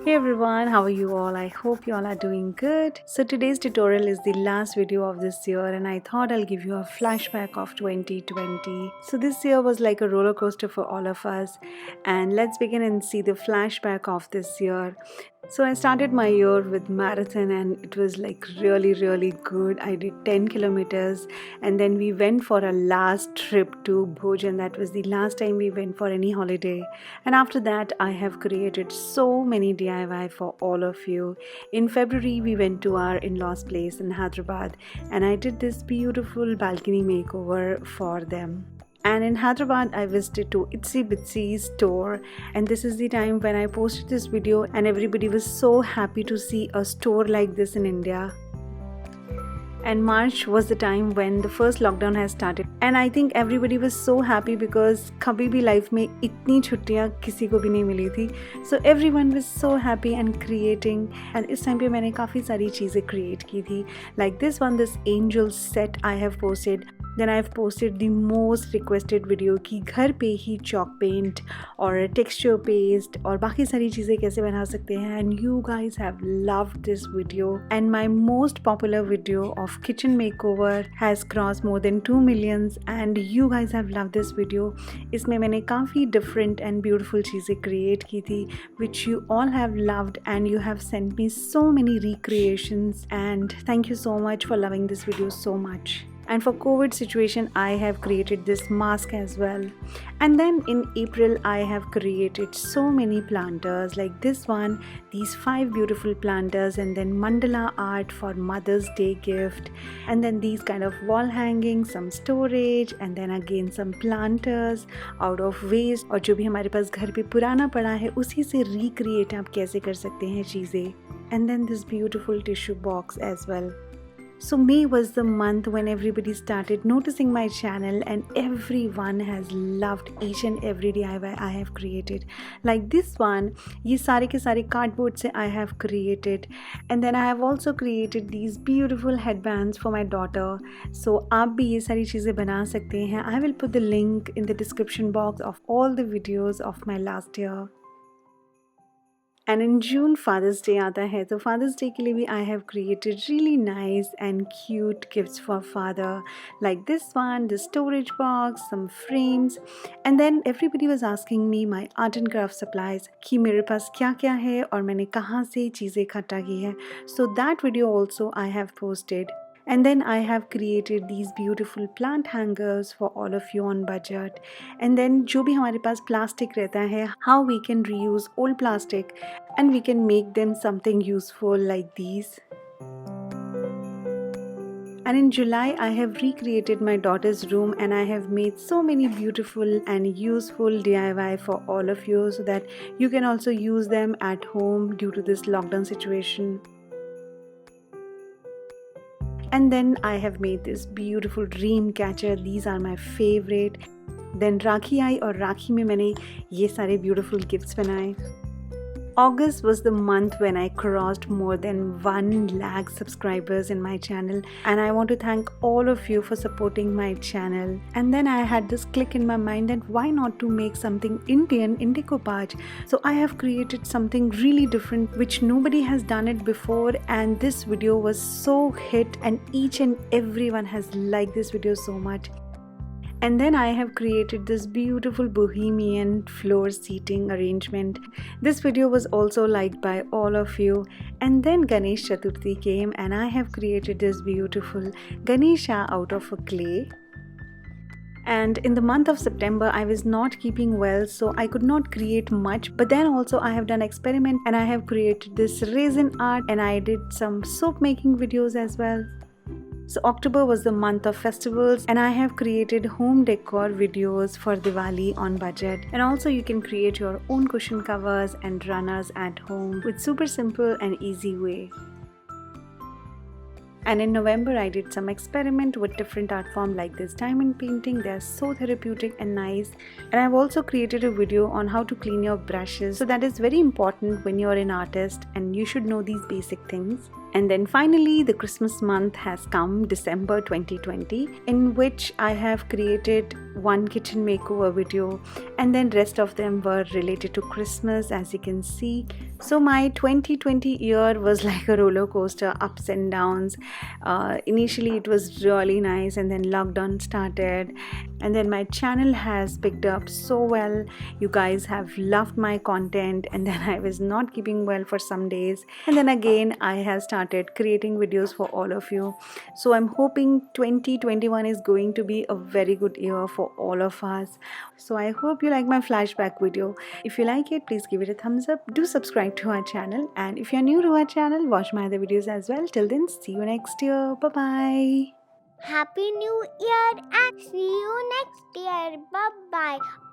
Hey everyone, how are you all? I hope you all are doing good. So today's tutorial is the last video of this year and I thought I'll give you a flashback of 2020. So this year was like a roller coaster for all of us, and let's begin and see the flashback of this year. So I started my year with marathon and it was like really good. I did 10 kilometers and then we went for a last trip to Bhuj, and that was the last time we went for any holiday. And after that I have created so many DIY for all of you. In February we went to our in-laws place in Hyderabad and I did this beautiful balcony makeover for them. And in Hyderabad, I visited to Itsy Bitsy store, and this is the time when I posted this video and everybody was so happy to see a store like this in India. And March was the time when the first lockdown has started, and I think everybody was so happy because कभी भी life में इतनी छुट्टियाँ किसी को भी नहीं मिली थी. So everyone was so happy and creating, and इस time पे मैंने काफ़ी सारी चीज़ें create की थी. Like this one, this angel set I have posted. Then I've posted the most requested video कि घर पे ही chalk paint और texture paste और बाकी सारी चीज़ें कैसे बना सकते हैं, and you guys have loved this video. And my most popular video of kitchen makeover has crossed more than 2 millions and you guys have loved this video. इसमें मैंने काफ़ी different and beautiful चीज़ें create की थी which you all have loved, and you have sent me so many recreations, and thank you so much for loving this video so much. And for COVID situation, I have created this mask as well. And then in April, I have created so many planters like this one, these 5 beautiful planters, and then mandala art for Mother's Day gift, and then these kind of wall hangings, some storage, and then again some planters out of waste, और जो भी हमारे पास घर पे पुराना पड़ा है उसी से recreate आप कैसे कर सकते हैं चीज़ें. And then this beautiful tissue box as well. So May was the month when everybody started noticing my channel and everyone has loved each and every DIY I have created. Like this one, ये सारे के सारे cardboard से I have created, and then I have also created these beautiful headbands for my daughter. So आप भी ये सारी चीज़ें बना सकते हैं. I will put the link in the description box of all the videos of my last year. And in June Father's Day आता है, तो Father's Day के लिए भी I have created really nice and cute gifts for father, like this one, the storage box, some frames, and then everybody was asking me my art and craft supplies कि मेरे पास क्या क्या है और मैंने कहाँ से चीज़ें इकट्ठा की है. So that video also I have posted. And then I have created these beautiful plant hangers for all of you on budget. And then जो भी हमारे पास plastic रहता है, how we can reuse old plastic and we can make them something useful like these. And in July, I have recreated my daughter's room and I have made so many beautiful and useful DIY for all of you so that you can also use them at home due to this lockdown situation. And then I have made this beautiful dream catcher. These are my favorite. Then राखी आई और राखी में मैंने ये सारे beautiful gifts बनाए. August was the month when I crossed more than 1 lakh subscribers in my channel, and I want to thank all of you for supporting my channel. And then I had this click in my mind that why not to make something Indian in Decoupage. So I have created something really different which nobody has done it before, and this video was so hit and each and everyone has liked this video so much. And then I have created this beautiful bohemian floor seating arrangement. This video was also liked by all of you. And then Ganesh Chaturthi came and I have created this beautiful Ganesha out of a clay. And in the month of September, I was not keeping well, so I could not create much. But then also I have done experiment and I have created this resin art, and I did some soap making videos as well. So October was the month of festivals and I have created home decor videos for Diwali on budget. And also you can create your own cushion covers and runners at home with super simple and easy way. And in November, I did some experiment with different art form like this diamond painting. They are so therapeutic and nice. And I've also created a video on how to clean your brushes. So that is very important when you're an artist and you should know these basic things. And then finally, the Christmas month has come, December 2020, in which I have created one kitchen makeover video, and then rest of them were related to Christmas, as you can see. So my 2020 year was like a roller coaster, ups and downs. Initially it was really nice, and then lockdown started, and then my channel has picked up so well. You guys have loved my content, and then I was not keeping well for some days, and then again I have started creating videos for all of you. So I'm hoping 2021 is going to be a very good year for all of us. So I hope you like my flashback video. If you like it, please give it a thumbs up. Do subscribe to our channel, and if you're new to our channel, watch my other videos as well. Till then, see you next year. Bye bye. Happy New Year and see you next year. Bye bye.